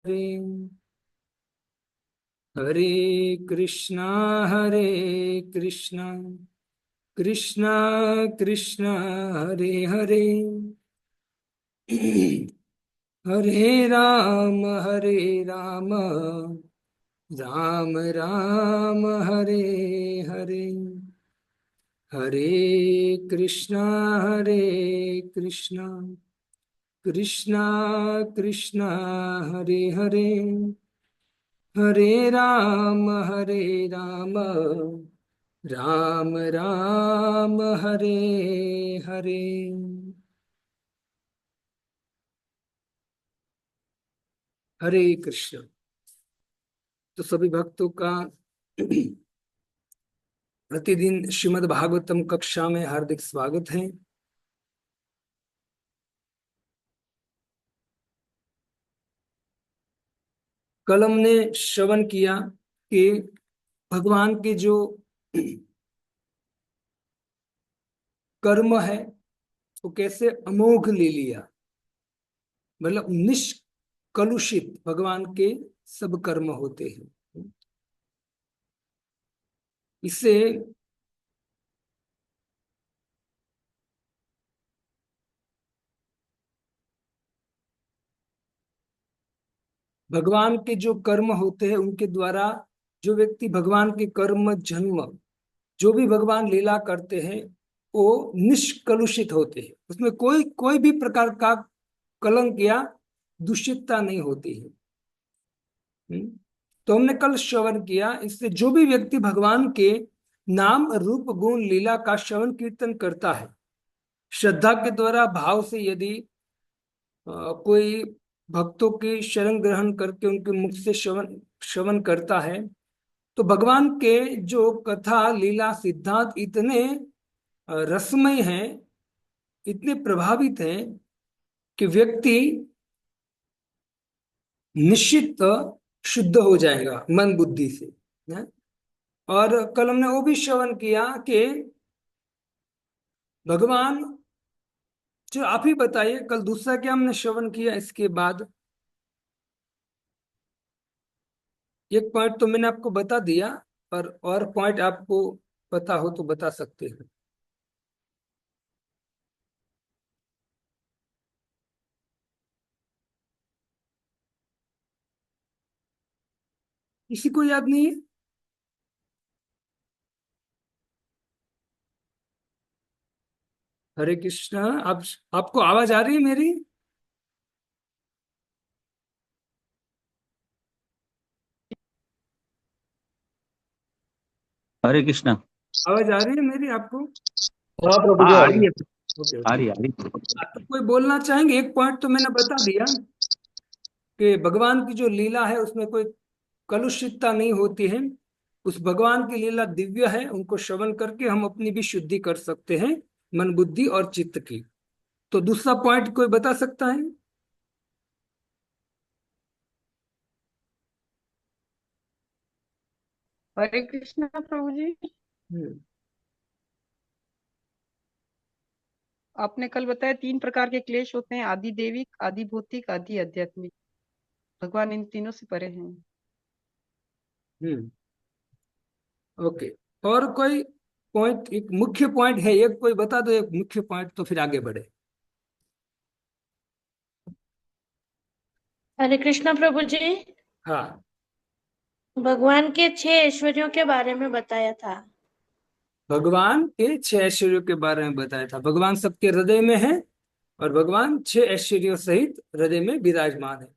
हरे हरे कृष्णा हरे कृष्णा कृष्णा कृष्णा हरे हरे हरे राम राम राम हरे हरे हरे कृष्णा हरे कृष्णा कृष्णा कृष्णा हरे हरे हरे राम राम राम हरे हरे। हरे कृष्ण। तो सभी भक्तों का प्रतिदिन श्रीमद् भागवतम कक्षा में हार्दिक स्वागत है। कल हमने श्रवण किया कि भगवान के जो कर्म है वो कैसे अमोघ ले लिया, मतलब निष्कलुषित भगवान के सब कर्म होते हैं। इससे भगवान के जो कर्म होते हैं उनके द्वारा जो व्यक्ति भगवान के कर्म जन्म जो भी भगवान लीला करते हैं वो निष्कलुषित होते हैं, उसमें कोई कोई भी प्रकार का कलंक या दूषितता नहीं होती है। तो हमने कल श्रवण किया, इससे जो भी व्यक्ति भगवान के नाम रूप गुण लीला का श्रवण कीर्तन करता है, श्रद्धा के द्वारा भाव से यदि कोई भक्तों की शरण ग्रहण करके उनके मुख से श्रवण श्रवण करता है, तो भगवान के जो कथा लीला सिद्धांत इतने रसमय हैं, इतने प्रभावित हैं कि व्यक्ति निश्चित शुद्ध हो जाएगा मन बुद्धि से। है? और कल हमने वो भी श्रवण किया कि भगवान, जो आप ही बताइए कल दूसरा क्या हमने श्रवण किया इसके बाद। एक पॉइंट तो मैंने आपको बता दिया, और पॉइंट आपको पता हो तो बता सकते हैं। किसी को याद नहीं है? हरे कृष्णा। आप आपको आवाज आ रही है मेरी? हरे कृष्णा। आवाज आ रही है मेरी आपको? हाँ प्रभु हाँ जी आ आ रही रही है। है। ओके आ ओके। रही है, आ रही है। तो कोई बोलना चाहेंगे? एक पॉइंट तो मैंने बता दिया कि भगवान की जो लीला है उसमें कोई कलुषितता नहीं होती है। उस भगवान की लीला दिव्य है, उनको श्रवण करके हम अपनी भी शुद्धि कर सकते हैं, मन बुद्धि और चित्त की। तो दूसरा पॉइंट कोई बता सकता है? हरे कृष्णा प्रभु जी। हम्म। आपने कल बताया 3 प्रकार के क्लेश होते हैं, आदि देविक, आदि भौतिक, आदि आध्यात्मिक। भगवान इन तीनों से परे हैं। हम्म। ओके। और कोई पॉइंट, एक मुख्य पॉइंट है, एक कोई बता दो एक मुख्य पॉइंट, तो फिर आगे बढ़े। हरे कृष्णा प्रभु जी। हाँ। भगवान के 6 ऐश्वर्यों के बारे में बताया था। भगवान के 6 ऐश्वर्यों के बारे में बताया था। भगवान सबके हृदय में है और भगवान 6 ऐश्वर्यों सहित हृदय में विराजमान है।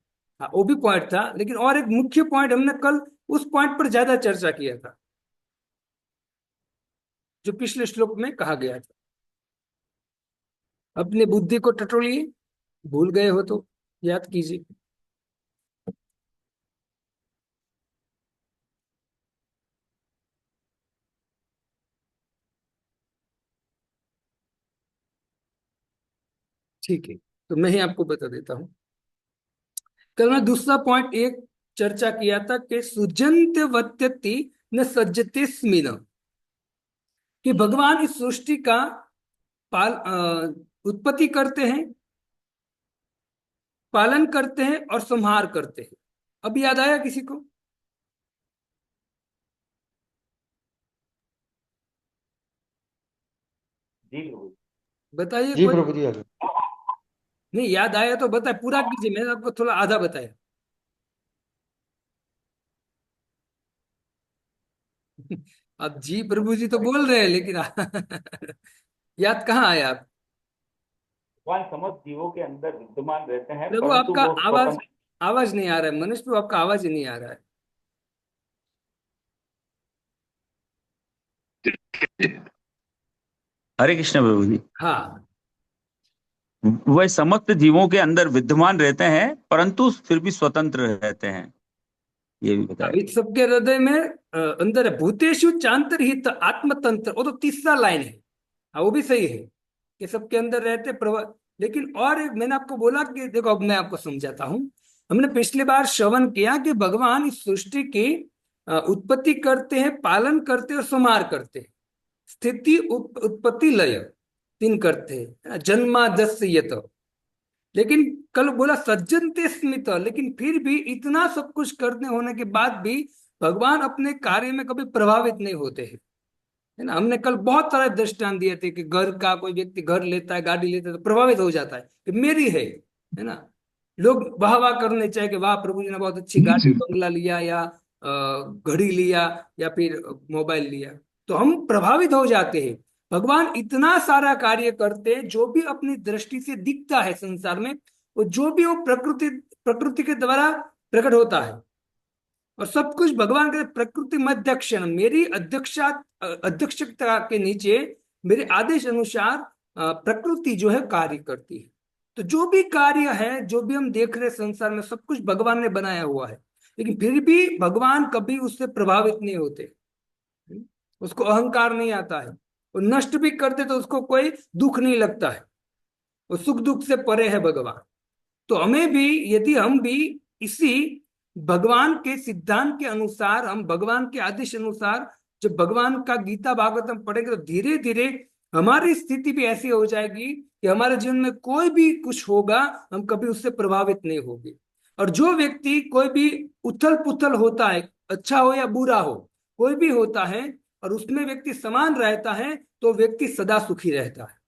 हाँ, वो भी पॉइंट था, लेकिन और एक मुख्य पॉइंट हमने कल उस पॉइंट पर ज्यादा चर्चा किया था जो पिछले श्लोक में कहा गया था। अपने बुद्धि को टटोलिए, भूल गए हो तो याद कीजिए। ठीक है, तो मैं ही आपको बता देता हूँ। कल मैं दूसरा पॉइंट एक चर्चा किया था कि सुजन्त वत्यति न सज्जते स्मिन, कि भगवान इस सृष्टि का उत्पत्ति करते हैं, पालन करते हैं और संहार करते हैं। अब याद आया किसी को? जी प्रभु। बताइए जी कोई। प्रभु जी, आगे। नहीं याद आया तो बताए, पूरा कीजिए, मैंने आपको थोड़ा आधा बताया। अब जी प्रभु जी तो बोल रहे हैं, लेकिन याद कहाँ आया आप? भगवान समस्त जीवों के अंदर विद्यमान रहते हैं, प्रभु परंतु आपका वो आवाज स्वतंत्र। आवाज नहीं आ रहा है, मनुष्य प्रभु आपका आवाज ही नहीं आ रहा है। हरे कृष्ण प्रभु जी। हाँ, वह समस्त जीवों के अंदर विद्यमान रहते हैं परंतु फिर भी स्वतंत्र रहते हैं, ये भी बताया। इस सबके हृदय में अंदर है, भूतेषु चांतरहित आत्मतंत्र, वो तो तीसरा लाइन है। हाँ वो भी सही है कि सबके अंदर रहते प्रभु। लेकिन और एक मैंने आपको बोला कि देखो, अब मैं आपको समझाता हूँ। हमने पिछली बार श्रवण किया कि भगवान इस सृष्टि की उत्पत्ति करते हैं, पालन करते हैं और संहार करते हैं। स्थिति उत्पत्ति लय तीन करते हैं, जन्मादस्य यत। लेकिन कल बोला सज्जनते स्मित, लेकिन फिर भी इतना सब कुछ करने होने के बाद भी भगवान अपने कार्य में कभी प्रभावित नहीं होते हैं, है ना। हमने कल बहुत सारे दृष्टांत दिए थे कि घर का कोई व्यक्ति घर लेता है, गाड़ी लेता है तो प्रभावित हो जाता है कि मेरी है ना। लोग वाह वाह करने चाहे कि वाह प्रभु जी ने बहुत अच्छी गाड़ी बंगला लिया, या घड़ी लिया, या फिर मोबाइल लिया, तो हम प्रभावित हो जाते हैं। भगवान इतना सारा कार्य करते हैं जो भी अपनी दृष्टि से दिखता है संसार में, वो जो भी वो प्रकृति प्रकृति के द्वारा प्रकट होता है। और सब कुछ भगवान के प्रकृति मध्य क्षण मेरी अध्यक्षता के नीचे मेरे आदेश अनुसार प्रकृति जो है कार्य करती है। तो जो भी कार्य है, जो भी हम देख रहे हैं संसार में, सब कुछ भगवान ने बनाया हुआ है। लेकिन फिर भी भगवान कभी उससे प्रभावित नहीं होते, उसको अहंकार नहीं आता है। वो नष्ट भी करते तो उसको कोई दुख नहीं लगता है, वो सुख दुख से परे है भगवान। तो हमें भी, यदि हम भी इसी भगवान के सिद्धांत के अनुसार, हम भगवान के आदेश अनुसार जब भगवान का गीता भागवतम पढ़ेंगे, तो धीरे धीरे हमारी स्थिति भी ऐसी हो जाएगी कि हमारे जीवन में कोई भी कुछ होगा, हम कभी उससे प्रभावित नहीं होंगे। और जो व्यक्ति कोई भी उथल पुथल होता है, अच्छा हो या बुरा हो, कोई भी होता है, और उसमें व्यक्ति समान रहता है, तो व्यक्ति सदा सुखी रहता है।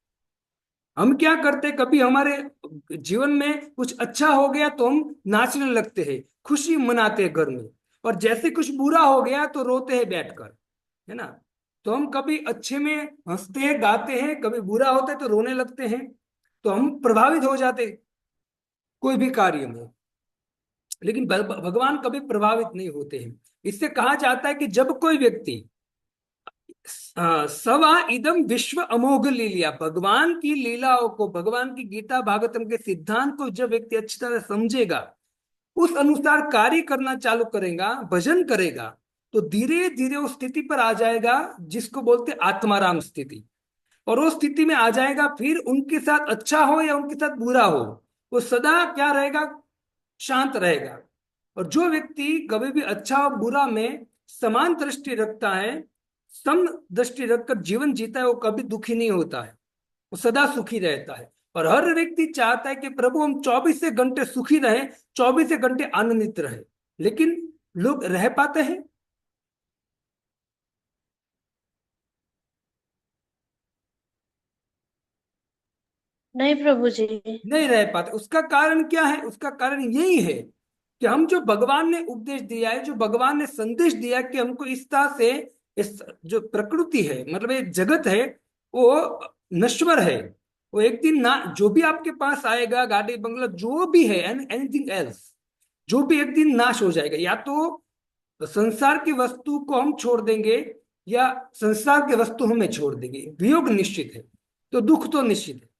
हम क्या करते, कभी हमारे जीवन में कुछ अच्छा हो गया तो हम नाचने लगते हैं, खुशी मनाते हैं घर में, और जैसे कुछ बुरा हो गया तो रोते हैं बैठकर, है ना। तो हम कभी अच्छे में हंसते हैं गाते हैं, कभी बुरा होता है तो रोने लगते हैं। तो हम प्रभावित हो जाते कोई भी कार्य में। लेकिन भगवान कभी प्रभावित नहीं होते हैं। इससे कहा जाता है कि जब कोई व्यक्ति सवा इदम विश्व अमोघ लीलिया, भगवान की लीलाओं को, भगवान की गीता भागवतम के सिद्धांत को जब व्यक्ति अच्छी तरह समझेगा, उस अनुसार कार्य करना चालू करेगा, भजन करेगा, तो धीरे धीरे उस स्थिति पर आ जाएगा जिसको बोलते आत्माराम स्थिति। और उस स्थिति में आ जाएगा, फिर उनके साथ अच्छा हो या उनके साथ बुरा हो, वो सदा क्या रहेगा, शांत रहेगा। और जो व्यक्ति कभी भी अच्छा और बुरा में समान दृष्टि रखता है, सम दृष्टि रखकर जीवन जीता है, वो कभी दुखी नहीं होता है, वो सदा सुखी रहता है। और हर व्यक्ति चाहता है कि प्रभु हम 24 घंटे सुखी रहे, 24 घंटे आनंदित रहे। लेकिन लोग रह पाते हैं? नहीं प्रभु जी। नहीं रह पाते। उसका कारण क्या है? उसका कारण यही है कि हम जो भगवान ने उपदेश दिया है, जो भगवान ने संदेश दिया कि हमको इस तरह से, इस जो प्रकृति है, मतलब ये जगत है, वो नश्वर है। वो एक दिन ना, जो भी आपके पास आएगा, गाड़ी बंगला जो भी है, एनीथिंग एल्स, जो भी एक दिन नाश हो जाएगा। या तो संसार की वस्तु को हम छोड़ देंगे, या संसार की वस्तु हमें छोड़ देंगे। वियोग निश्चित है, तो दुख तो निश्चित है।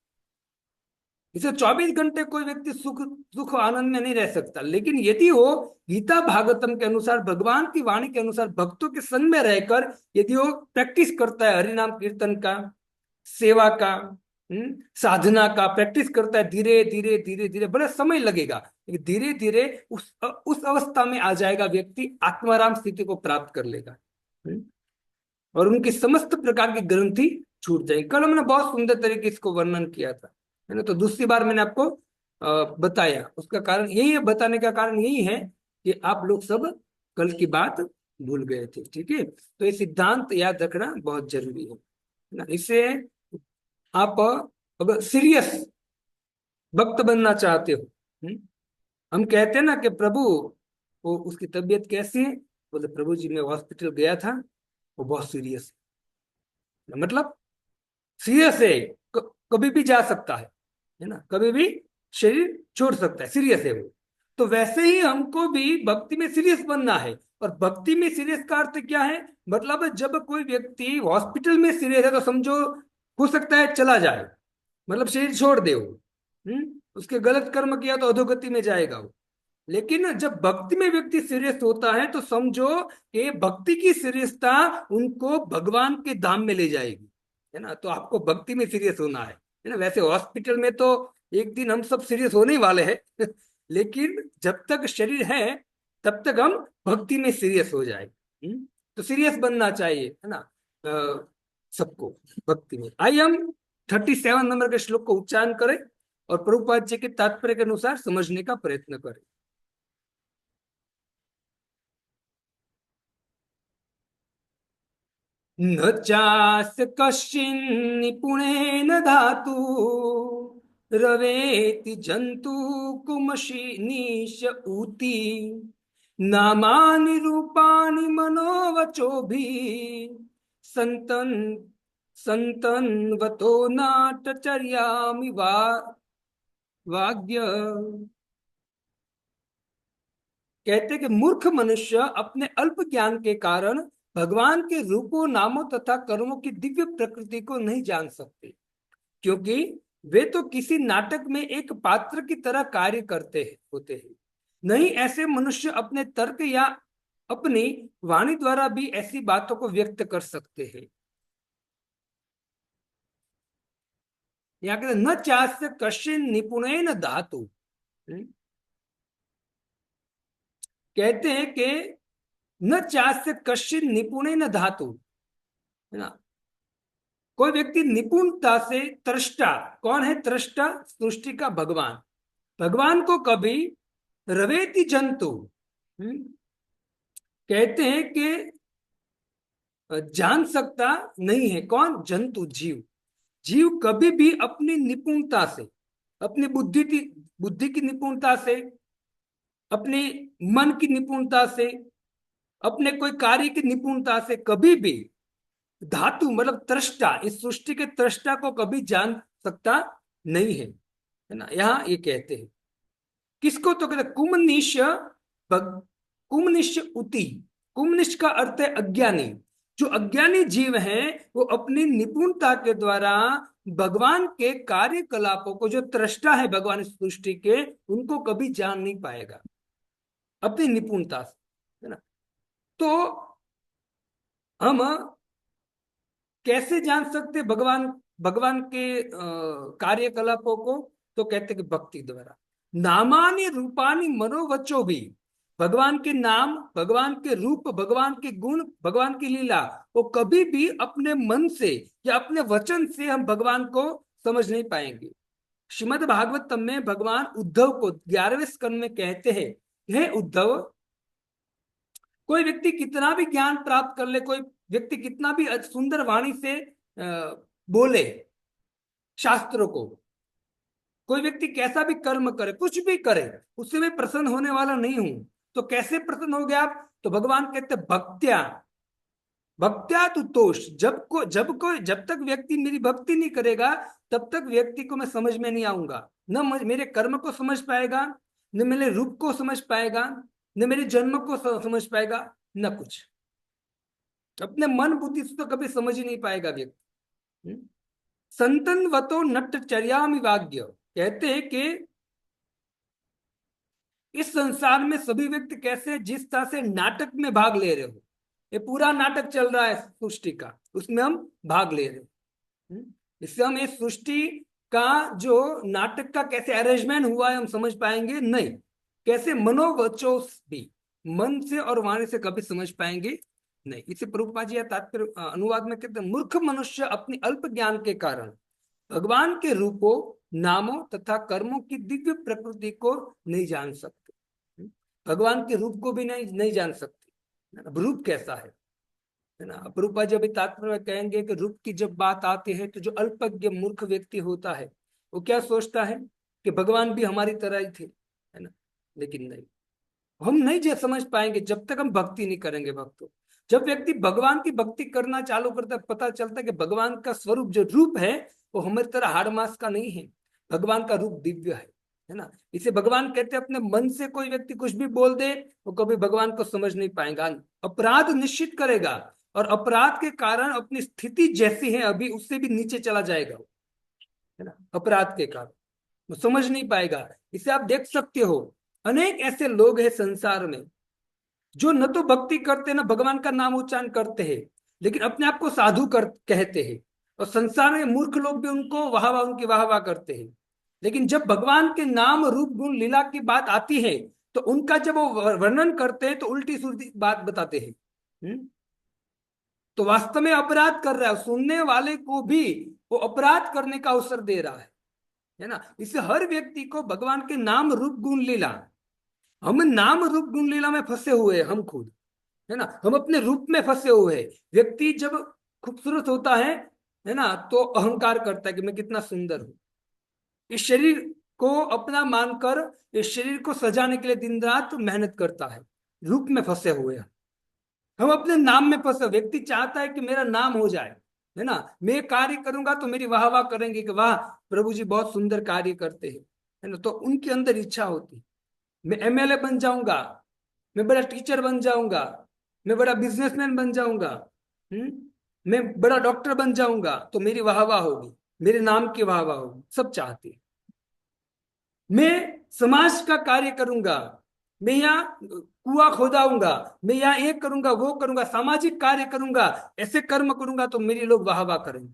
इसे 24 घंटे कोई व्यक्ति सुख सुख आनंद में नहीं रह सकता। लेकिन यदि वो गीता भागवतम के अनुसार, भगवान की वाणी के अनुसार, भक्तों के संग में रहकर यदि वो प्रैक्टिस करता है, हरिनाम कीर्तन का, सेवा का, साधना का प्रैक्टिस करता है, धीरे धीरे धीरे धीरे, बड़ा समय लगेगा, लेकिन धीरे धीरे उस अवस्था में आ जाएगा, व्यक्ति आत्माराम स्थिति को प्राप्त कर लेगा। और उनकी समस्त प्रकार की ग्रंथि छूट जाएगी। कल हमने बहुत सुंदर तरीके इसको वर्णन किया था, है ना। तो दूसरी बार मैंने आपको बताया, उसका कारण यही है, बताने का कारण यही है कि आप लोग सब कल की बात भूल गए थे। ठीक है, तो ये सिद्धांत याद रखना बहुत जरूरी है ना। इससे आप अगर सीरियस भक्त बनना चाहते हो, हम कहते हैं ना कि प्रभु वो उसकी तबीयत कैसी है, बोले प्रभु जी मैं हॉस्पिटल गया था, वो बहुत सीरियस है। मतलब सीरियस है, कभी भी जा सकता है ना, कभी भी शरीर छोड़ सकता है, सीरियस है वो। तो वैसे ही हमको भी भक्ति में सीरियस बनना है। और भक्ति में सीरियस का अर्थ क्या है, मतलब जब कोई व्यक्ति हॉस्पिटल में सीरियस है तो समझो हो सकता है चला जाए, मतलब शरीर छोड़ दे वो, उसके गलत कर्म किया तो अधोगति में जाएगा वो। लेकिन जब भक्ति में व्यक्ति सीरियस होता है तो समझो कि भक्ति की सीरियसता उनको भगवान के धाम में ले जाएगी, है ना। तो आपको भक्ति में सीरियस होना है ना। वैसे हॉस्पिटल में तो एक दिन हम सब सीरियस होने ही वाले हैं लेकिन जब तक शरीर है तब तक हम भक्ति में सीरियस हो जाए। तो सीरियस बनना चाहिए, है ना, सबको भक्ति में। आइए हम 37 नंबर के श्लोक को उच्चारण करें और प्रभुपाद जी के तात्पर्य के अनुसार समझने का प्रयत्न करें। न चास्य कश्चिन् निपुणेन धातु रवेति जन्तु कुमषि नीश ऊति नामानि रूपाणि मनोवचोभिः संतन संतन्वतो नाट्यचर्यामि वाग्य। कहते कि मूर्ख मनुष्य अपने अल्प ज्ञान के कारण भगवान के रूपों, नामों तथा कर्मों की दिव्य प्रकृति को नहीं जान सकते, क्योंकि वे तो किसी नाटक में एक पात्र की तरह कार्य करते होते हैं। नहीं, ऐसे मनुष्य अपने तर्क या अपनी वाणी द्वारा भी ऐसी बातों को व्यक्त कर सकते हैं। यहाँ कहते न चास्य कश्चिन निपुणेन धातु, कहते हैं कि न चास्य कश्चिन निपुणेन धातु, है ना। कोई व्यक्ति निपुणता से त्रष्टा, कौन है त्रष्टा, सृष्टि का भगवान, भगवान को कभी रवेति जंतु, कहते हैं कि जान सकता नहीं है। कौन, जंतु, जीव। जीव कभी भी अपनी निपुणता से, अपनी बुद्धि की निपुणता से, अपने मन की निपुणता से, अपने कोई कार्य की निपुणता से कभी भी धातु मतलब त्रष्टा, इस सृष्टि के त्रष्टा को कभी जान सकता नहीं है ना। यहां ये कहते हैं किसको, तो कहते कुमनिश, कुमनिश उति। कुमनिश का अर्थ है अज्ञानी। जो अज्ञानी जीव है वो अपनी निपुणता के द्वारा भगवान के कार्यकलापों को, जो त्रष्टा है भगवान इस सृष्टि के, उनको कभी जान नहीं पाएगा अपनी निपुणता से, है ना। तो हम कैसे जान सकते भगवान के कार्यकलापों को, तो कहते कि भक्ति द्वारा। नामानि रूपानि मनोवचो भी, भगवान के नाम, भगवान के रूप, भगवान के गुण, भगवान की लीला, वो कभी भी अपने मन से या अपने वचन से हम भगवान को समझ नहीं पाएंगे। श्रीमद् भागवतम में भगवान उद्धव को 11वें स्कंद में कहते हैं, हे उद्धव, कोई व्यक्ति कितना भी ज्ञान प्राप्त कर ले, कोई व्यक्ति कितना भी सुंदर वाणी से बोले शास्त्रों को, कोई व्यक्ति कैसा भी कर्म करे, कुछ भी करे, उससे मैं प्रसन्न होने वाला नहीं हूं। तो कैसे प्रसन्न हो गया आप, तो भगवान कहते भक्त्या, भक्त्या तु तोष। जब तक व्यक्ति मेरी भक्ति नहीं करेगा तब तक व्यक्ति को मैं समझ में नहीं आऊंगा, न मेरे कर्म को समझ पाएगा, न मेरे रूप को समझ पाएगा, न मेरे जन्म को समझ पाएगा, न कुछ। अपने मन बुद्धि से तो कभी समझ ही नहीं पाएगा व्यक्ति। संतन वतो नट्टचर्यामि वाग्य, कहते हैं कि इस संसार में सभी व्यक्ति कैसे, जिस तरह से नाटक में भाग ले रहे हो, ये पूरा नाटक चल रहा है सृष्टि का, उसमें हम भाग ले रहे हैं। इससे हम इस सृष्टि का जो नाटक का कैसे अरेंजमेंट हुआ है हम समझ पाएंगे नहीं। कैसे, मनोवचो भी, मन से और वाणी से कभी समझ पाएंगे नहीं। इसे प्रभुपाद जी तात्पर्य अनुवाद में कहते हैं, मूर्ख मनुष्य अपनी अल्प ज्ञान के कारण भगवान के रूपों, नामों तथा कर्मों की दिव्य प्रकृति को नहीं जान सकते। भगवान के रूप को भी नहीं जान सकते, अब रूप कैसा है ना। प्रभुपाद जी अभी तात्पर्य में कहेंगे कि रूप की जब बात आती है तो जो अल्पज्ञ मूर्ख व्यक्ति होता है वो क्या सोचता है कि भगवान भी हमारी तरह ही थे, है ना। लेकिन नहीं, हम नहीं जो समझ पाएंगे जब तक हम भक्ति नहीं करेंगे। भक्तों, जब व्यक्ति भगवान की भक्ति करना चालू करता है, पता चलता है कि भगवान का स्वरूप जो रूप है वो हमारी तरह हाड़ मास का नहीं है। भगवान का रूप दिव्य है ना। इसे भगवान कहते हैं अपने मन से कोई व्यक्ति कुछ भी बोल दे वो कभी भगवान को समझ नहीं पाएगा, अपराध निश्चित करेगा और अपराध के कारण अपनी स्थिति जैसी है अभी उससे भी नीचे चला जाएगा, है ना। अपराध के कारण वो समझ नहीं पाएगा। इसे आप देख सकते हो, अनेक ऐसे लोग हैं संसार में जो न तो भक्ति करते न भगवान का नाम उच्चारण करते हैं, लेकिन अपने आप को साधु कहते हैं, और संसार में मूर्ख लोग भी उनको उनकी वाह वाह करते हैं। लेकिन जब भगवान के नाम रूप गुण लीला की बात आती है तो उनका जब वो वर्णन करते हैं तो उल्टी सुल्टी बात बताते हैं। तो वास्तव में अपराध कर रहा है, सुनने वाले को भी वो अपराध करने का अवसर दे रहा है ना। इससे हर व्यक्ति को भगवान के नाम रूप गुण लीला, हम नाम रूप गुण लीला में फंसे हुए हैं हम खुद, है ना। हम अपने रूप में फंसे हुए हैं। व्यक्ति जब खूबसूरत होता है ना, तो अहंकार करता है कि मैं कितना सुंदर हूं। इस शरीर को अपना मानकर इस शरीर को सजाने के लिए दिन रात मेहनत करता है, रूप में फंसे हुए हैं। हम अपने नाम में फंसे। व्यक्ति चाहता है कि मेरा नाम हो जाए, है ना, मैं कार्य करूंगा तो मेरी वाह वाह करेंगे कि वाह प्रभु जी बहुत सुंदर कार्य करते हैं, है ना। तो उनके अंदर इच्छा होती है मैं एमएलए बन जाऊंगा, मैं बड़ा टीचर बन जाऊंगा, मैं बड़ा बिजनेसमैन बन जाऊंगा, मैं बड़ा डॉक्टर बन जाऊंगा तो मेरी वाह वाह होगी, मेरे नाम की वाह वाह होगी। सब चाहते हैं। मैं समाज का कार्य करूंगा, मैं यहाँ कुआं खोदाऊंगा, मैं यहाँ एक करूंगा वो करूंगा, सामाजिक कार्य करूंगा, ऐसे कर्म करूंगा तो मेरी लोग वाह वाह करेंगे।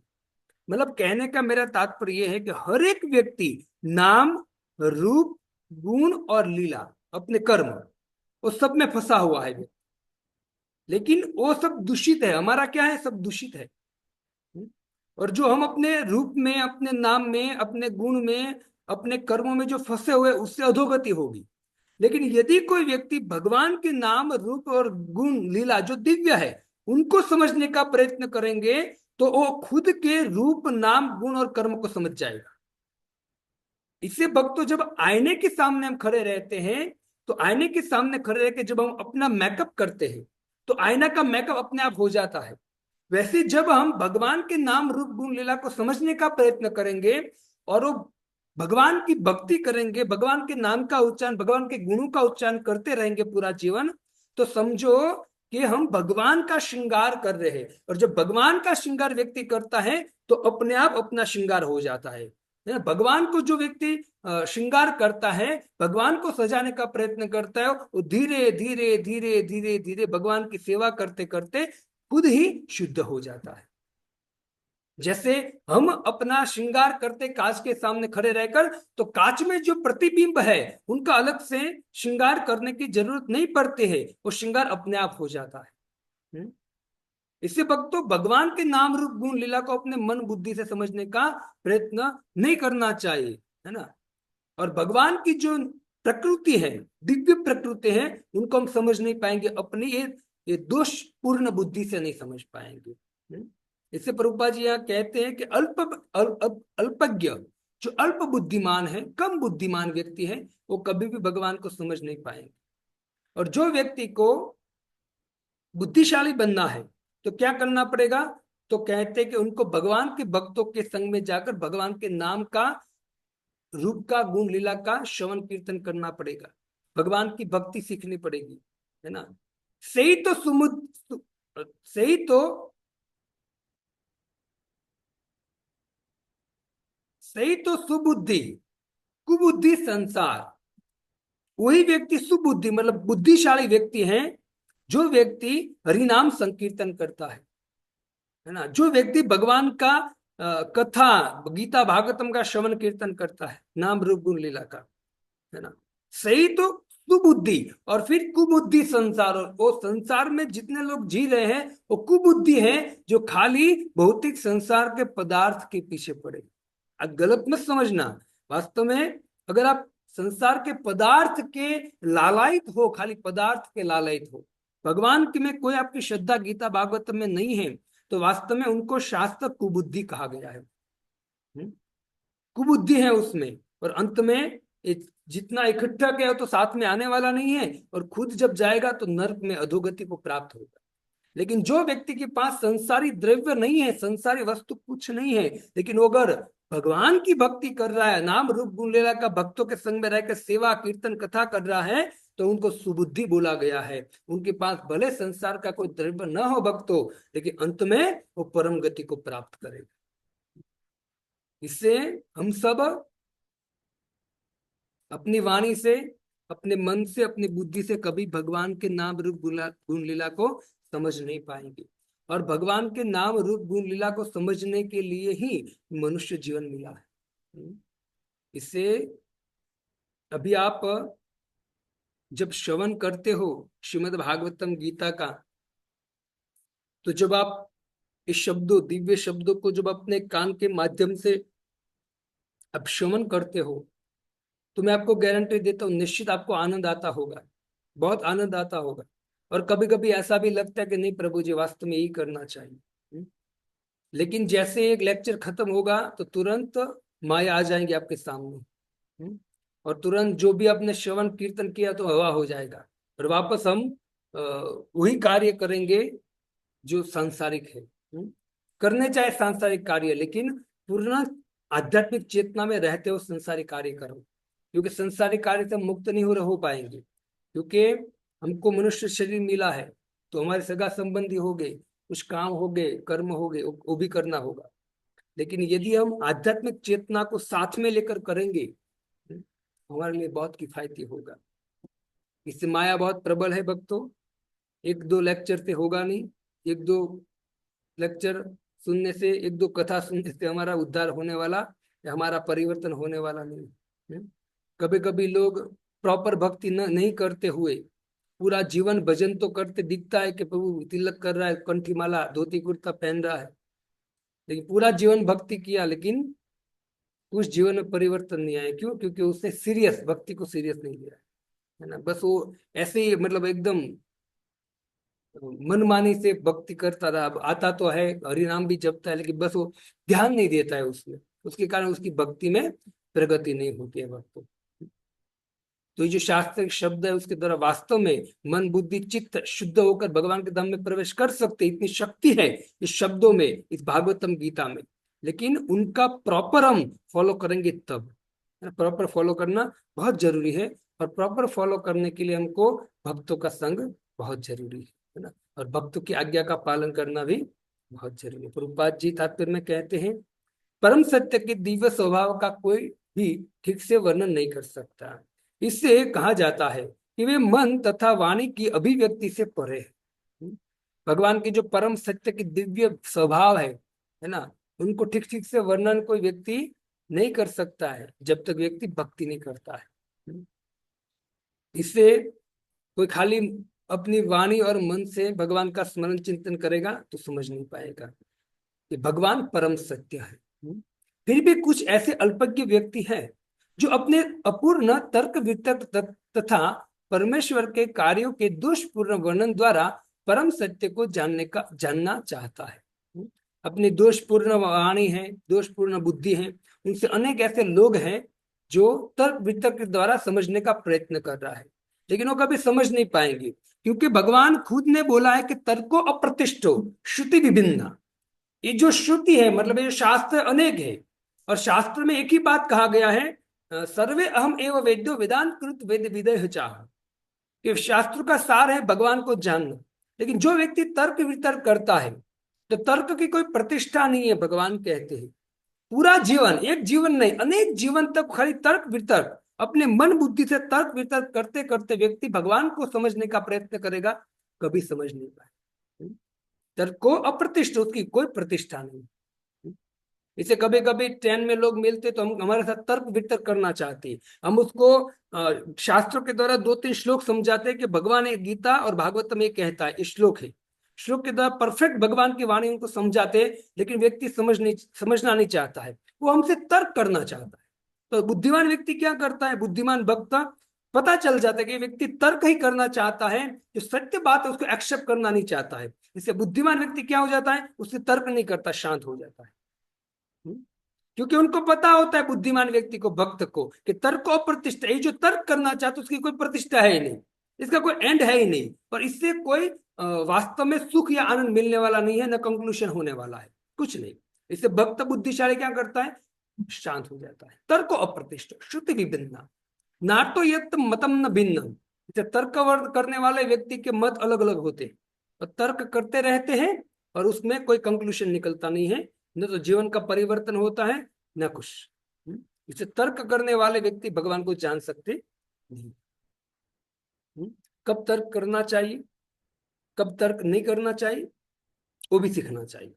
मतलब कहने का मेरा तात्पर्य यह है कि हर एक व्यक्ति नाम रूप गुण और लीला अपने कर्म वो सब में फंसा हुआ है। लेकिन वो सब दूषित है, हमारा क्या है, सब दूषित है। और जो हम अपने रूप में, अपने नाम में, अपने गुण में, अपने कर्मों में जो फंसे हुए उससे अधोगति होगी। लेकिन यदि कोई व्यक्ति भगवान के नाम रूप और गुण लीला जो दिव्य है उनको समझने का प्रयत्न करेंगे तो वो खुद के रूप नाम गुण और कर्म को समझ जाएगा। इससे भक्तों, जब आईने के सामने हम खड़े रहते हैं तो आईने के सामने खड़े रह के जब हम अपना मेकअप करते हैं तो आईना का मेकअप अपने आप हो जाता है। वैसे जब हम भगवान के नाम रूप गुण लीला को समझने का प्रयत्न करेंगे और वो भगवान की भक्ति करेंगे, भगवान के नाम का उच्चारण, भगवान के गुणों का उच्चारण करते रहेंगे पूरा जीवन, तो समझो कि हम भगवान का श्रृंगार कर रहे हैं। और जब भगवान का श्रृंगार व्यक्ति करता है तो अपने आप अपना श्रृंगार हो जाता है। भगवान को जो व्यक्ति श्रृंगार करता है, भगवान को सजाने का प्रयत्न करता है, वो धीरे धीरे धीरे धीरे धीरे भगवान की सेवा करते करते खुद ही शुद्ध हो जाता है। जैसे हम अपना श्रृंगार करते कांच के सामने खड़े रहकर तो कांच में जो प्रतिबिंब है उनका अलग से श्रृंगार करने की जरूरत नहीं पड़ती है, वो श्रृंगार अपने आप हो जाता है। इससे भक्तों, भगवान के नाम रूप गुण लीला को अपने मन बुद्धि से समझने का प्रयत्न नहीं करना चाहिए, है ना। और भगवान की जो प्रकृति है, दिव्य प्रकृति है, उनको हम समझ नहीं पाएंगे, अपनी ये दोषपूर्ण बुद्धि से नहीं समझ पाएंगे। इससे प्रभुपाद जी यहाँ कहते हैं कि अल्पज्ञ जो अल्प बुद्धिमान है, कम बुद्धिमान व्यक्ति है, वो कभी भी भगवान को समझ नहीं पाएंगे। और जो व्यक्ति को बुद्धिशाली बनना है तो क्या करना पड़ेगा, तो कहते हैं कि उनको भगवान के भक्तों के संग में जाकर भगवान के नाम का, रूप का, गुण लीला का श्रवण कीर्तन करना पड़ेगा, भगवान की भक्ति सीखनी पड़ेगी, है ना। सही तो सुबुद्धि, कुबुद्धि संसार। वही व्यक्ति सुबुद्धि मतलब बुद्धिशाली व्यक्ति है जो व्यक्ति हरिनाम संकीर्तन करता है ना, जो व्यक्ति भगवान का कथा गीता भागवतम का श्रवण कीर्तन करता है, नाम रूप गुण लीला का, है ना। सही तो सुबुद्धि और फिर कुबुद्धि संसार। और वो संसार में जितने लोग जी रहे हैं वो कुबुद्धि है जो खाली भौतिक संसार के पदार्थ के पीछे पड़े। अब गलत मत समझना, वास्तव में अगर आप संसार के पदार्थ के लालायित हो, खाली पदार्थ के लालायित हो, भगवान के में कोई आपकी श्रद्धा गीता भागवत में नहीं है, तो वास्तव में उनको शास्त्र कुबुद्धि कहा गया है। कुबुद्धि है उसमें, और अंत में जितना इकट्ठा किया तो साथ में आने वाला नहीं है, और खुद जब जाएगा तो नरक में अधोगति को प्राप्त होगा। लेकिन जो व्यक्ति के पास संसारी द्रव्य नहीं है, संसारी वस्तु कुछ नहीं है, लेकिन वो अगर भगवान की भक्ति कर रहा है, नाम रूप गुण लीला का भक्तों के संग में रहकर सेवा कीर्तन कथा कर रहा है, तो उनको सुबुद्धि बोला गया है। उनके पास भले संसार का कोई द्रव्य न हो भक्तों, लेकिन अंत में वो परम गति को प्राप्त करेगा। इससे हम सब अपनी वाणी से, अपने मन से, अपनी बुद्धि से कभी भगवान के नाम रूप गुण लीला को समझ नहीं पाएंगे। और भगवान के नाम रूप गुण लीला को समझने के लिए ही मनुष्य जीवन मिला है। इससे अभी आप जब श्रवण करते हो श्रीमद् भागवतम गीता का, तो जब आप इस शब्दों, दिव्य शब्दों को जब अपने कान के माध्यम से अब श्रवण करते हो, तो मैं आपको गारंटी देता हूँ निश्चित आपको आनंद आता होगा, बहुत आनंद आता होगा। और कभी कभी ऐसा भी लगता है कि नहीं प्रभु जी वास्तव में यही करना चाहिए। लेकिन जैसे एक लेक्चर खत्म होगा तो तुरंत माया आ जाएंगे आपके सामने, और तुरंत जो भी आपने श्रवण कीर्तन किया तो हवा हो जाएगा, और वापस हम वही कार्य करेंगे जो सांसारिक है। करने चाहे सांसारिक कार्य, लेकिन पूर्ण आध्यात्मिक चेतना में रहते हो संसारिक कार्य करो, क्योंकि संसारिक कार्य से मुक्त नहीं हो पाएंगे। क्योंकि हमको मनुष्य शरीर मिला है तो हमारे सगा संबंधी हो गए, कुछ काम हो गए, कर्म हो गए, वो भी करना होगा। लेकिन यदि हम आध्यात्मिक चेतना को साथ में लेकर करेंगे, हमारे लिए बहुत किफायती होगा। इससे माया बहुत प्रबल है भक्तों, एक दो लेक्चर से होगा नहीं, एक दो लेक्चर सुनने से, एक दो कथा सुनने से हमारा उद्धार होने वाला या हमारा परिवर्तन होने वाला नहीं। कभी कभी लोग प्रॉपर भक्ति नहीं करते हुए पूरा जीवन भजन तो करते दिखता है कि प्रभु तिलक कर रहा है, कंठी माला, धोती कुर्ता पहन रहा है, लेकिन पूरा जीवन भक्ति किया, लेकिन उस जीवन में परिवर्तन नहीं आया। क्यों? क्योंकि उसने सीरियस भक्ति को सीरियस नहीं लिया है ना। बस वो ऐसे ही मतलब एकदम मनमानी से भक्ति करता रहा। अब आता तो है, हरि नाम भी जपता है, लेकिन बस वो ध्यान नहीं देता है उसमें, उसके कारण उसकी भक्ति में प्रगति नहीं होती है भक्तों। तो ये जो शास्त्रिक शब्द है उसके द्वारा वास्तव में मन बुद्धि चित्त शुद्ध होकर भगवान के धाम में प्रवेश कर सकते, इतनी शक्ति है इस शब्दों में, इस भागवतम गीता में। लेकिन उनका प्रॉपर हम फॉलो करेंगे तब, प्रॉपर फॉलो करना बहुत जरूरी है। और प्रॉपर फॉलो करने के लिए हमको भक्तों का संग बहुत जरूरी है ना, और भक्तों की आज्ञा का पालन करना भी बहुत जरूरी है। प्रभुपाद जी तात्पर्य में कहते हैं, परम सत्य के दिव्य स्वभाव का कोई भी ठीक से वर्णन नहीं कर सकता। इससे कहा जाता है कि वे मन तथा वाणी की अभिव्यक्ति से परे है। भगवान के जो परम सत्य की दिव्य स्वभाव है ना, उनको ठीक ठीक से वर्णन कोई व्यक्ति नहीं कर सकता है जब तक व्यक्ति भक्ति नहीं करता है। इससे कोई खाली अपनी वाणी और मन से भगवान का स्मरण चिंतन करेगा तो समझ नहीं पाएगा कि भगवान परम सत्य है। फिर भी कुछ ऐसे अल्पज्ञ व्यक्ति हैं जो अपने अपूर्ण तर्क वितर्क तथा परमेश्वर के कार्यों के दोषपूर्ण वर्णन द्वारा परम सत्य को जानना चाहता है। अपनी दोषपूर्ण वाणी है, दोषपूर्ण बुद्धि है, उनसे अनेक ऐसे लोग हैं जो तर्क वितर्क के द्वारा समझने का प्रयत्न कर रहा है, लेकिन वो कभी समझ नहीं पाएंगे। क्योंकि भगवान खुद ने बोला है कि तर्को अप्रतिष्ठो श्रुति विभिन्ना। ये जो श्रुति है मतलब ये शास्त्र अनेक है, और शास्त्र में एक ही बात कहा गया है, सर्वे अहम एवं वेद्यो वेदांत कृत वेद विदय चाह, कि शास्त्र का सार है भगवान को जानना। लेकिन जो व्यक्ति तर्क वितर्क करता है तो तर्क की कोई प्रतिष्ठा नहीं है। भगवान कहते हैं पूरा जीवन, एक जीवन नहीं अनेक जीवन तक खाली तर्क वितर्क, अपने मन बुद्धि से तर्क वितर्क करते करते व्यक्ति भगवान को समझने का प्रयत्न करेगा, कभी समझ नहीं पाए। तर्क को अप्रतिष्ठ, उसकी कोई प्रतिष्ठा नहीं। इसे कभी कभी ट्रेन में लोग मिलते तो हम हमारे साथ तर्क वितर्क करना चाहते हैं, हम उसको शास्त्रों के द्वारा 2-3 श्लोक समझाते हैं कि भगवान एक गीता और भागवत में कहता है, श्लोक है, श्लोक के द्वारा परफेक्ट भगवान की वाणी उनको समझाते हैं, लेकिन व्यक्ति समझना नहीं चाहता है, वो हमसे तर्क करना चाहता है। तो बुद्धिमान व्यक्ति क्या करता है, बुद्धिमान भक्त पता चल जाता है कि ये व्यक्ति तर्क ही करना चाहता है, जो सत्य बात है उसको एक्सेप्ट करना नहीं चाहता है। इससे बुद्धिमान व्यक्ति क्या हो जाता है, उससे तर्क नहीं करता, शांत हो जाता है। क्योंकि उनको पता होता है बुद्धिमान व्यक्ति को, भक्त को, कि तर्क को प्रतिष्ठा, ये जो तर्क करना चाहता है उसकी कोई प्रतिष्ठा है ही नहीं, इसका कोई एंड है ही नहीं, और इससे कोई वास्तव में सुख या आनंद मिलने वाला नहीं है, न कंक्लूजन होने वाला है, कुछ नहीं। इससे भक्त बुद्धिशाली क्या करता है, शांत हो जाता है। तर्क अप्रतिष्ठ श्रुति विभिन्न नाटो यत मतम न भिन्न। तर्क करने वाले व्यक्ति के मत अलग अलग होते हैं, और तर्क करते रहते हैं और उसमें कोई कंक्लूजन निकलता नहीं है, न तो जीवन का परिवर्तन होता है न कुछ। इसे तर्क करने वाले व्यक्ति भगवान को जान सकते नहीं। कब तर्क करना चाहिए, कब तर्क नहीं करना चाहिए, वो भी सीखना चाहिए।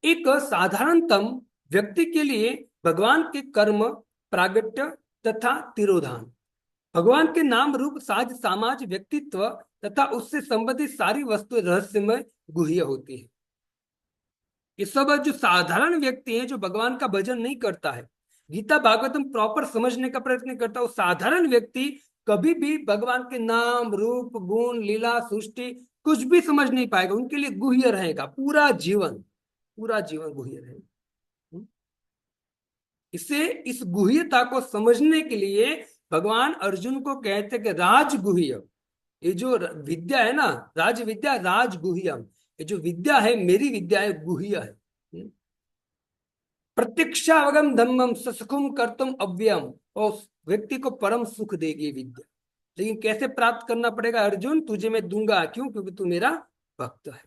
एक साधारणतम व्यक्ति के लिए भगवान के कर्म, प्रागट्य तथा तिरोधान, भगवान के नाम रूप साज समाज व्यक्तित्व तथा उससे संबंधित सारी वस्तुएं रहस्यमय गुह्य होती है। ये सब जो साधारण व्यक्ति है, जो भगवान का भजन नहीं करता है, गीता भागवतम प्रॉपर समझने का प्रयत्न करता है, वो साधारण व्यक्ति कभी भी भगवान के नाम रूप गुण लीला सृष्टि कुछ भी समझ नहीं पाएगा। उनके लिए गुह्य रहेगा पूरा जीवन, पूरा जीवन गुह्य रहेगा। इसे इस गुह्यता को समझने के लिए भगवान अर्जुन को कहते कि राजगुह्य, ये जो विद्या है ना, राज विद्या राजगुह्यम, ये जो विद्या है मेरी विद्या है, गुह्य है। प्रत्यक्षावगम धम्मम ससुखम कर्तुम अव्ययम, और व्यक्ति को परम सुख देगी विद्या। लेकिन कैसे प्राप्त करना पड़ेगा, अर्जुन तुझे मैं दूंगा, क्यों, क्योंकि तू मेरा भक्त है।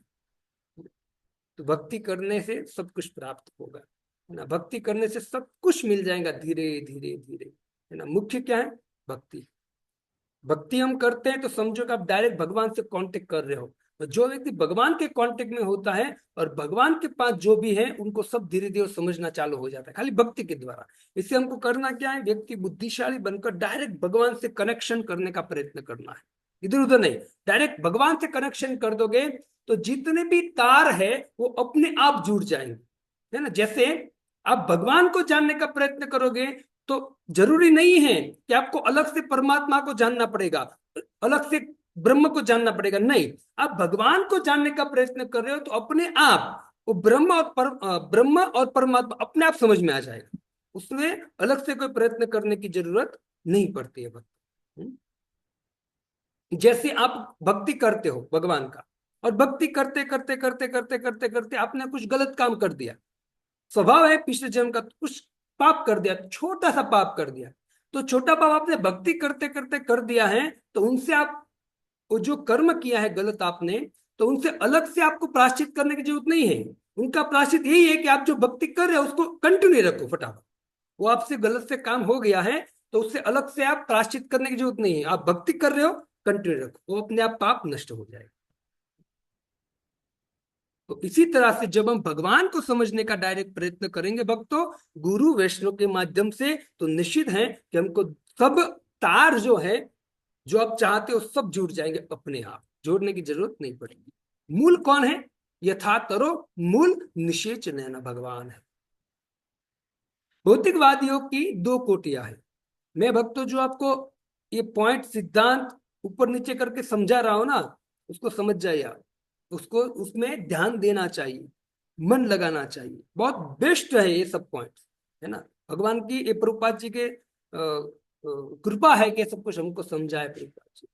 तो भक्ति करने से सब कुछ प्राप्त होगा, है ना, भक्ति करने से सब कुछ मिल जाएगा धीरे धीरे धीरे, है ना। मुख्य क्या है, भक्ति। भक्ति हम करते हैं तो समझो कि आप डायरेक्ट भगवान से कांटेक्ट कर रहे हो। तो जो व्यक्ति भगवान के कांटेक्ट में होता है और भगवान के पास जो भी है उनको सब धीरे धीरे समझना चालू हो जाता है, खाली भक्ति के द्वारा। इससे हमको करना क्या है, व्यक्ति बुद्धिशाली बनकर डायरेक्ट भगवान से कनेक्शन करने का प्रयत्न करना है, इधर उधर नहीं। डायरेक्ट भगवान से कनेक्शन कर दोगे तो जितने भी तार है वो अपने आप जुड़ जाएंगे, है ना। जैसे आप भगवान को जानने का प्रयत्न करोगे तो जरूरी नहीं है कि आपको अलग से परमात्मा को जानना पड़ेगा, अलग से ब्रह्म को जानना पड़ेगा, नहीं। आप भगवान को जानने का प्रयत्न कर रहे हो तो अपने आप वो ब्रह्म और परमात्मा अपने आप समझ में आ जाएगा, उसमें अलग से कोई प्रयत्न करने की जरूरत नहीं पड़ती है। जैसे आप भक्ति करते हो भगवान का, और भक्ति करते करते करते करते करते करते आपने कुछ गलत काम कर दिया, स्वभाव है पिछले जन्म का, कुछ पाप कर दिया, छोटा सा पाप कर दिया, तो छोटा पाप आपने भक्ति करते करते कर दिया है, तो उनसे आप वो जो कर्म किया है गलत आपने, तो उनसे अलग से आपको प्रायश्चित करने की जरूरत नहीं है। उनका प्रायश्चित यही है कि आप जो भक्ति कर रहे हो उसको कंटिन्यू रखो फटाफट। वो आपसे गलत से काम हो गया है तो उससे अलग से आप प्रायश्चित करने की जरूरत नहीं है, आप भक्ति कर रहे हो कंटिन्यू रखो, वो अपने आप पाप नष्ट हो जाएगा। तो इसी तरह से जब हम भगवान को समझने का डायरेक्ट प्रयत्न करेंगे भक्तों, गुरु वैष्णव के माध्यम से, तो निश्चित है कि हमको सब तार जो है जो आप चाहते हो सब जुड़ जाएंगे अपने आप, जोड़ने की जरूरत नहीं पड़ेगी। मूल कौन है, यथा तरो मूल निषेच नैना भगवान है। भौतिकवादियों की दो कोटियां हैं। मैं भक्तों जो आपको ये पॉइंट सिद्धांत ऊपर नीचे करके समझा रहा हूं ना, उसको समझ जाइए आप, उसको उसमें ध्यान देना चाहिए, मन लगाना चाहिए, बहुत बेस्ट है ये सब पॉइंट्स, है ना। भगवान की ये प्रभुपाद जी के कृपा है कि सब कुछ हमको समझाए प्रभुपाद जी,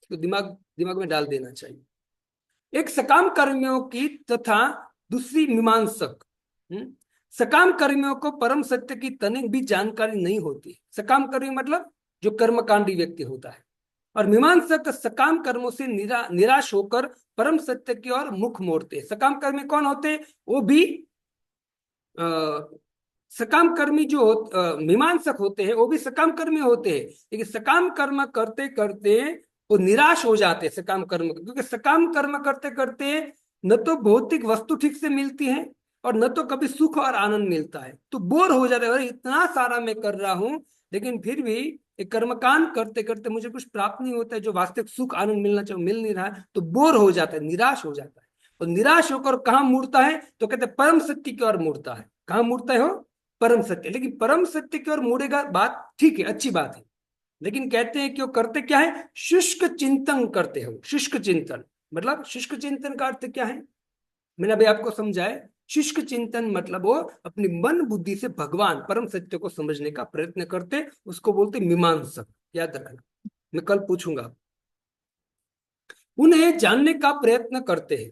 इसको दिमाग में डाल देना चाहिए। एक सकाम कर्मियों की तथा दूसरी मीमांसक। सकाम कर्मियों को परम सत्य की तनिक भी जानकारी नहीं होती। सकाम कर्मी मतलब जो कर्मकांडी व्यक्ति होता है, और मीमांसक सकाम कर्मों से निराश होकर परम सत्य की ओर मुख मोड़ते। सकाम कर्मी कौन होते, वो भी सकाम कर्मी जो मीमांसक होते हैं वो भी सकाम कर्मी होते हैं, लेकिन सकाम कर्म करते करते वो निराश हो जाते हैं सकाम कर्म, क्योंकि सकाम कर्म करते करते न तो भौतिक वस्तु ठीक से मिलती है और न तो कभी सुख और आनंद मिलता है, तो बोर हो जाते हैं। इतना सारा मैं कर रहा हूं लेकिन फिर भी एक कर्मकांड करते करते मुझे कुछ प्राप्त नहीं होता है, जो वास्तविक सुख आनंद मिलना चाहिए मिल नहीं रहा है, तो बोर हो जाता है, निराश हो जाता है। और निराश होकर कहाँ मुड़ता है, तो कहते हैं परम सत्य की ओर मुड़ता है। कहाँ मुड़ता है हो, परम सत्य। लेकिन परम सत्य की ओर मुड़ेगा, बात ठीक है, अच्छी बात है, लेकिन कहते हैं कि वो करते क्या है, शुष्क चिंतन करते हो। शुष्क चिंतन मतलब, शुष्क चिंतन का अर्थ क्या है, मैंने अभी आपको समझाया। शुष्क चिंतन मतलब वो अपनी मन बुद्धि से भगवान परम सत्य को समझने का प्रयत्न करते, उसको बोलते मीमांसक। याद रखना, मैं कल पूछूंगा। उन्हें जानने का प्रयत्न करते हैं।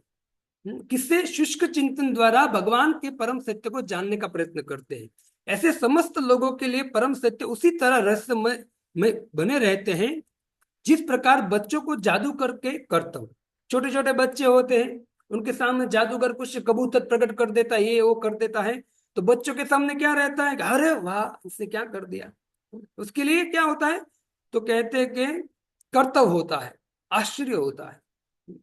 किससे? शुष्क चिंतन द्वारा भगवान के परम सत्य को जानने का प्रयत्न करते हैं। ऐसे समस्त लोगों के लिए परम सत्य उसी तरह रहस्यमय में बने रहते हैं जिस प्रकार बच्चों को जादू करके करता हूं। छोटे छोटे बच्चे होते हैं, उनके सामने जादूगर कुछ कबूतर प्रकट कर देता है, ये वो कर देता है, तो बच्चों के सामने क्या रहता है, अरे वाह इसने क्या कर दिया। उसके लिए क्या होता है, तो कहते हैं कि कर्तव्य होता है, आश्चर्य होता है।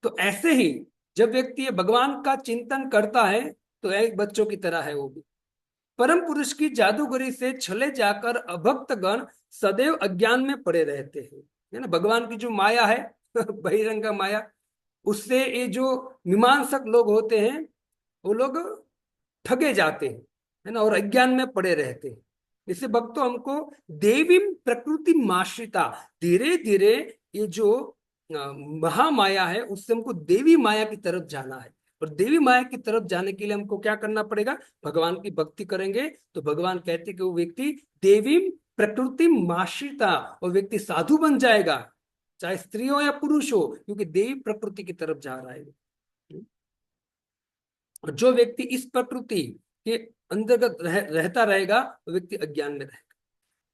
तो ऐसे ही जब व्यक्ति भगवान का चिंतन करता है तो एक बच्चों की तरह है वो भी। परम पुरुष की जादूगरी से छले जाकर अभक्त गण सदैव अज्ञान में पड़े रहते हैं, है ना। भगवान की जो माया है बहिरंग माया, उससे ये जो मीमांसक लोग होते हैं वो लोग ठगे जाते हैं, है ना, और अज्ञान में पड़े रहते हैं। इससे भक्तों हमको देवी प्रकृति माश्रिता, धीरे धीरे ये जो महामाया है उससे हमको देवी माया की तरफ जाना है। और देवी माया की तरफ जाने के लिए हमको क्या करना पड़ेगा, भगवान की भक्ति करेंगे तो भगवान कहते कि वो व्यक्ति देवी प्रकृति माश्रिता, और व्यक्ति साधु बन जाएगा, चाहे स्त्री हो या पुरुष हो, क्योंकि देवी प्रकृति की तरफ जा रहा है। और जो व्यक्ति इस प्रकृति के अंतर्गत रहता रहेगा वो व्यक्ति अज्ञान में रहेगा।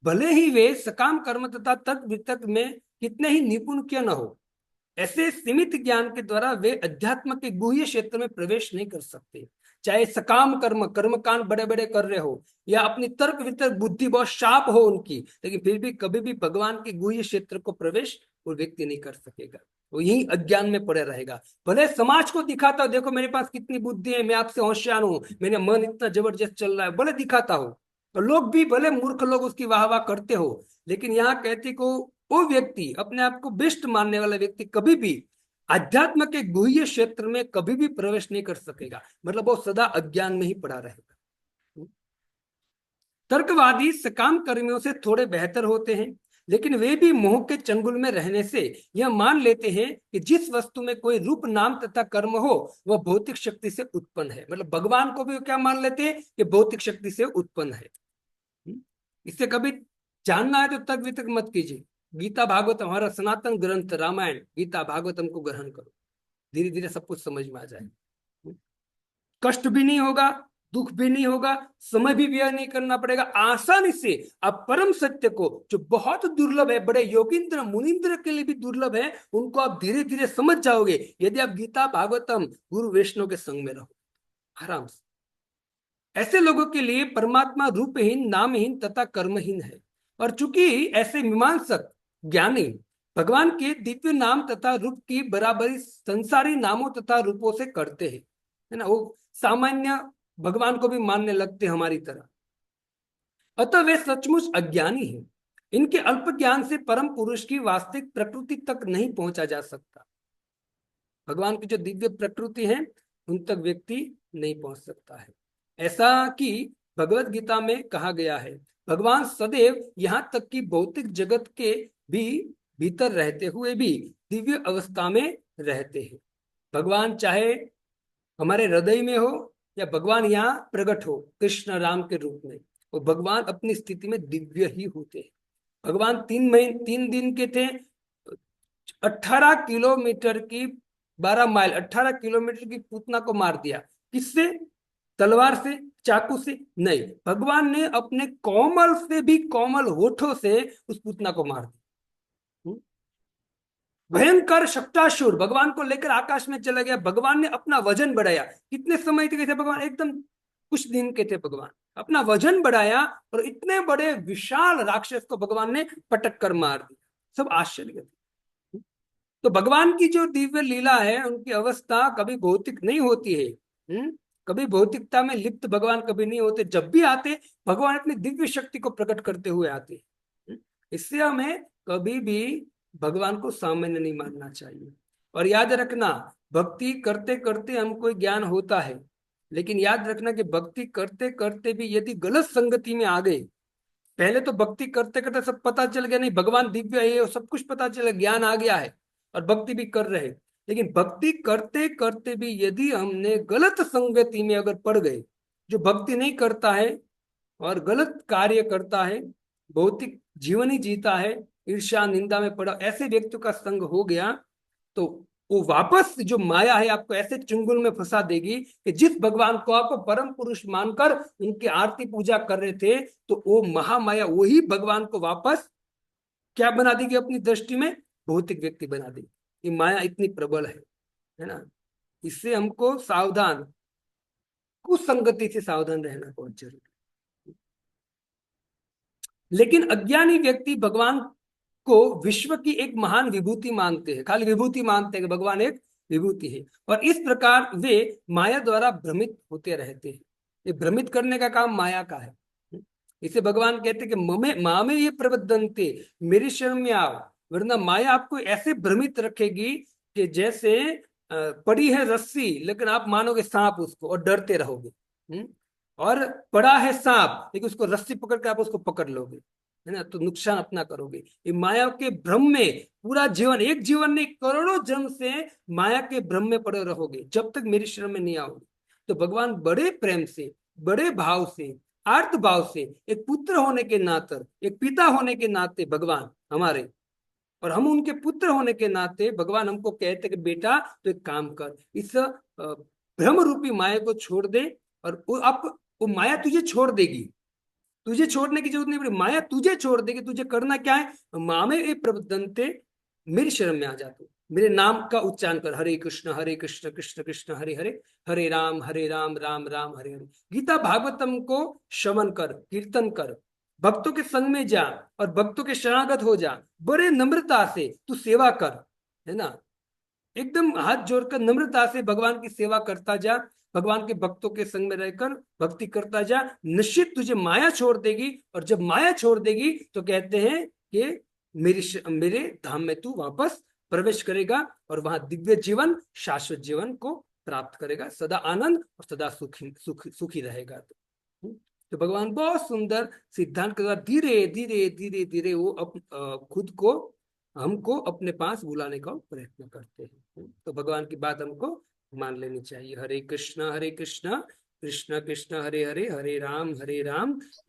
भले ही वे सकाम कर्म तथा तत् वितर्क में कितने ही निपुण क्यों न हो, ऐसे सीमित ज्ञान के द्वारा वे अध्यात्म के गुह्य क्षेत्र में प्रवेश नहीं कर सकते। चाहे सकाम कर्म, कर्मकांड बड़े बड़े कर रहे हो, या अपनी तर्क वितर्क बुद्धि बहुत शार्प हो उनकी, लेकिन फिर भी कभी भी भगवान के गुह्य क्षेत्र को प्रवेश वो व्यक्ति नहीं कर सकेगा, वो यही अज्ञान में पड़े रहेगा। भले समाज को दिखाता हो, देखो मेरे पास कितनी बुद्धि है, मैं आपसे होशियार हूँ, मेरा मन इतना जबरदस्त चल रहा है, भले दिखाता हो, तो लोग भी भले मूर्ख लोग उसकी वाह वाह करते हो, लेकिन यहाँ कहते को वो व्यक्ति, अपने आप को बेस्ट मानने वाला व्यक्ति कभी भी अध्यात्म के गुह्य क्षेत्र में कभी भी प्रवेश नहीं कर सकेगा, मतलब वो सदा अज्ञान में ही पड़ा रहेगा। तर्कवादी सकाम कर्मियों से थोड़े बेहतर होते हैं, लेकिन वे भी मोह के चंगुल में रहने से यह मान लेते हैं कि जिस वस्तु में कोई रूप नाम तथा कर्म हो वह भौतिक शक्ति से उत्पन्न है। मतलब भगवान को भी क्या मान लेते हैं कि भौतिक शक्ति से उत्पन्न है। इससे कभी जानना है तो तर्क वितर्क मत कीजिए। गीता भागवत हमारा सनातन ग्रंथ, रामायण गीता भागवतम को ग्रहण करो, धीरे धीरे सब कुछ समझ में आ जाएगा। कष्ट भी नहीं होगा, दुख भी नहीं होगा, समय भी व्यय नहीं करना पड़ेगा, आसानी से आप परम सत्य को, जो बहुत दुर्लभ है, बड़े योगींद्र मुनिंद्र के लिए भी दुर्लभ है, उनको आप धीरे धीरे समझ जाओगे यदि आप गीता भागवतम गुरु वैष्णव के संग में रहो आराम से। ऐसे लोगों के लिए परमात्मा रूपहीन, नामहीन तथा कर्महीन है। और चूंकि ऐसे मीमांसक ज्ञानी भगवान के दिव्य नाम तथा रूप की बराबरी संसारी नामों तथा रूपों से करते हैं, है ना, वो सामान्य भगवान को भी मानने लगते हमारी तरह, अतः वे सचमुच अज्ञानी हैं। इनके अल्प ज्ञान से परम पुरुष की वास्तविक प्रकृति तक नहीं पहुंचा जा सकता। भगवान की जो दिव्य प्रकृति है उन तक व्यक्ति नहीं पहुंच सकता है। ऐसा कि भगवत गीता में कहा गया है, भगवान सदैव यहाँ तक कि भौतिक जगत के भी भीतर रहते हुए भी दिव्य अवस्था में रहते हैं। भगवान चाहे हमारे हृदय में हो या भगवान यहाँ प्रकट हो कृष्ण राम के रूप में, वो भगवान अपनी स्थिति में दिव्य ही होते हैं। भगवान 3 दिन के थे, 18 किलोमीटर की 12 माइल 18 किलोमीटर की पूतना को मार दिया। किससे? तलवार से, चाकू से नहीं, भगवान ने अपने कोमल से भी कोमल होठों से उस पूतना को मार दिया। भयंकर शक्तासुर भगवान को लेकर आकाश में चला गया, भगवान ने अपना वजन बढ़ाया। कितने समय के थे भगवान? एकदम कुछ दिन के थे भगवान, अपना वजन बढ़ाया और इतने बड़े विशाल राक्षस को भगवान ने पटक कर मार दिया। सब आश्चर्य थे। तो भगवान की जो दिव्य लीला है उनकी अवस्था कभी भौतिक नहीं होती है, कभी भौतिकता में लिप्त भगवान कभी नहीं होते। जब भी आते भगवान अपनी दिव्य शक्ति को प्रकट करते हुए आते। इससे हमें कभी भी भगवान को सामान्य नहीं मानना चाहिए। और याद रखना, भक्ति करते करते हमको ज्ञान होता है, लेकिन याद रखना कि भक्ति करते करते भी यदि गलत संगति में आ गए, पहले तो भक्ति करते करते सब पता चल गया, नहीं भगवान दिव्य है और सब कुछ पता चला, ज्ञान आ गया है और भक्ति भी कर रहे, लेकिन भक्ति करते करते भी यदि हमने गलत संगति में अगर पड़ गए, जो भक्ति नहीं करता है और गलत कार्य करता है, भौतिक जीवन ही जीता है, ईर्ष्या निंदा में पड़ा, ऐसे व्यक्तियों का संग हो गया, तो वो वापस जो माया है आपको ऐसे चुंगल में फंसा देगी कि जिस भगवान को आप परम पुरुष मानकर उनकी आरती पूजा कर रहे थे, तो वो महामाया वही भगवान को वापस क्या बना देगी अपनी दृष्टि में, भौतिक व्यक्ति बना देगी। ये माया इतनी प्रबल है ना। इससे हमको सावधान, कुसंगति से सावधान रहना बहुत जरूरी। लेकिन अज्ञानी व्यक्ति भगवान को विश्व की एक महान विभूति मानते हैं, खाली विभूति मानते हैं कि भगवान एक विभूति है, और इस प्रकार वे माया द्वारा भ्रमित होते रहते हैं। ये भ्रमित करने का काम माया का है। इसे भगवान कहते हैं कि मामे ये प्रबद्धन्ते, मेरी शरण में आओ, वरना माया आपको ऐसे भ्रमित रखेगी कि जैसे पड़ी है रस्सी लेकिन आप मानोगे सांप उसको और डरते रहोगे, और पड़ा है सांप लेकिन उसको रस्सी पकड़ के आप उसको पकड़ लोगे, है ना, तो नुकसान अपना करोगे। ये माया के भ्रम में पूरा जीवन, एक जीवन नहीं करोड़ों जन्म से माया के भ्रम में पड़े रहोगे जब तक मेरी शरण में नहीं आओगे। तो भगवान बड़े प्रेम से, बड़े भाव से, आर्त भाव से, एक पुत्र होने के नाते, एक पिता होने के नाते भगवान हमारे, और हम उनके पुत्र होने के नाते भगवान हमको कहते कि बेटा तो एक काम कर, इस भ्रम रूपी माया को छोड़ दे, और वो माया तुझे छोड़ देगी, तुझे छोड़ने की जरूरत नहीं पड़ेगी, माया तुझे छोड़ देगी। तुझे करना क्या है, मामे ए प्रबद्धन्ते, मेरी शरण में आ जा, तू मेरे नाम का उच्चारण कर, हरे कृष्ण कृष्ण कृष्ण हरे हरे, हरे राम राम राम हरे हरे। गीता भागवतम को श्रवण कर, कीर्तन कर, भक्तों के संग में जा और भक्तों के शरणागत हो जा, बड़े नम्रता से तू सेवा कर, है ना, एकदम हाथ जोड़कर नम्रता से भगवान की सेवा करता जा, भगवान के भक्तों के संग में रहकर भक्ति करता जा, निश्चित तुझे माया छोड़ देगी, और जब माया छोड़ देगी तो कहते हैं कि मेरे धाम में तू वापस प्रवेश करेगा और वहां दिव्य जीवन, शाश्वत जीवन को प्राप्त करेगा, सदा आनंद और सदा सुखी रहेगा। तो भगवान बहुत सुंदर सिद्धांत के द्वारा धीरे धीरे धीरे धीरे वो खुद को, हमको अपने पास बुलाने का प्रयत्न करते हैं। तो भगवान की बात हमको मान लेनी चाहिए। हरे कृष्णा कृष्ण कृष्ण हरे हरे, हरे राम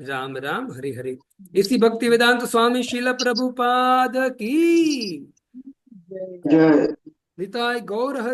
राम राम हरे हरे। इसी भक्ति वेदांत स्वामी श्रील प्रभुपाद की जय जय निताय गौर हरि।